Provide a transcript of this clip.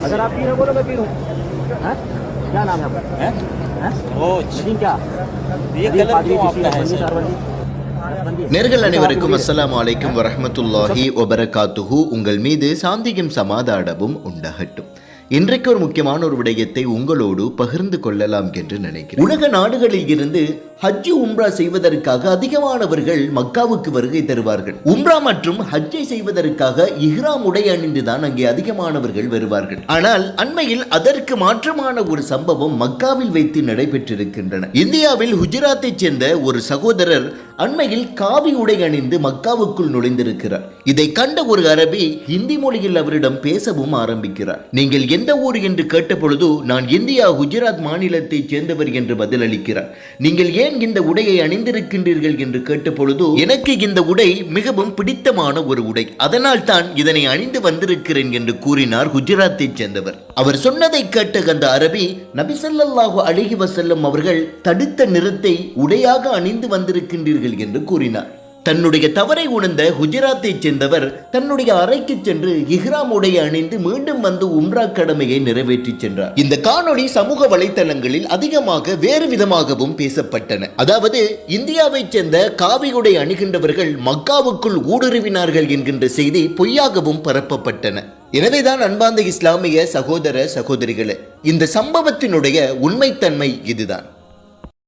अगर आप पी रहे हो बोलो मैं पी लूं। हैं? क्या नाम है आपका? हैं? हैं? रोज नदीम क्या? ये नदीम कलर पादरी क्यों किसी आपका है बंदी सर? सारबंदी? बंदी। நேர்கள் अच्छा, அனைவருக்கும் आपकी அஸ்ஸலாமு அலைக்கும் வரஹ்மத்துல்லாஹி வபரகாத்துஹு. உங்கள் மீது சாந்தியும் சமாதானமும் உண்டாகட்டும். இன்றைக்கு ஒரு முக்கியமான ஒரு விடயத்தை உங்களோடு பகிர்ந்து கொள்ளலாம் என்று நினைக்கிறேன். உலக நாடுகளில் இருந்து ஹஜ் உம்ரா செய்வதற்காக அதிகமானவர்கள் மக்காவுக்கு வருகை தருவார்கள். உம்ரா மற்றும் ஹஜ்ஜை செய்வதற்காக இஹ்ராம் உடை அணிந்துதான் அங்கே அதிகமானவர்கள் வருவார்கள். ஆனால் அண்மையில் அதற்கு மாற்றமான ஒரு சம்பவம் மக்காவில் வைத்து நடைபெற்றிருக்கின்றன. இந்தியாவில் குஜராத்தை சேர்ந்த ஒரு சகோதரர் அண்மையில் காவி உடை அணிந்து மக்காவுக்குள் நுழைந்திருக்கிறார். இதை கண்ட ஒரு அரபி ஹிந்தி மொழியில் அவரிடம் பேசவும் ஆரம்பிக்கிறார். நீங்கள் எந்த ஊர் என்று கேட்ட பொழுது நான் இந்தியா குஜராத் மாநிலத்தை சேர்ந்தவர் என்று பதிலளிக்கிறார். நீங்கள் ஏன் இந்த உடையை அணிந்திருக்கின்றீர்கள் என்று கேட்ட பொழுது எனக்கு இந்த உடை மிகவும் பிடித்தமான ஒரு உடை, அதனால் தான் இதனை அணிந்து வந்திருக்கிறேன் என்று கூறினார் குஜராத்தை சேர்ந்தவர். அவர் சொன்னதை கேட்ட அந்த அரபி நபி ஸல்லல்லாஹு அலைஹி வஸல்லம் அவர்கள் தடுத்த நிறத்தை உடையாக அணிந்து வந்திருக்கின்றீர்கள் என்று கூறினார். தன்னுடைய தவறை உணர்ந்த குஜராத்தை சேர்ந்தவர் தன்னுடைய அறைக்கு சென்று இஹ்ராம் உடையை அணிந்து மீண்டும் வந்து உம்ரா கடமையை நிறைவேற்றி சென்றார். இந்த காணொளி சமூக வலைத்தளங்களில் அதிகமாக வேறு விதமாகவும் பேசப்பட்டன. அதாவது இந்தியாவை சேர்ந்த காவி உடை அணிகின்றவர்கள் மக்காவுக்குள் ஊடுருவினார்கள் என்கின்ற செய்தி பொய்யாகவும் பரப்பப்பட்டன. எனவேதான் அன்பார்ந்த இஸ்லாமிய சகோதர சகோதரிகளே, இந்த சம்பவத்தினுடைய உண்மைத்தன்மை இதுதான்.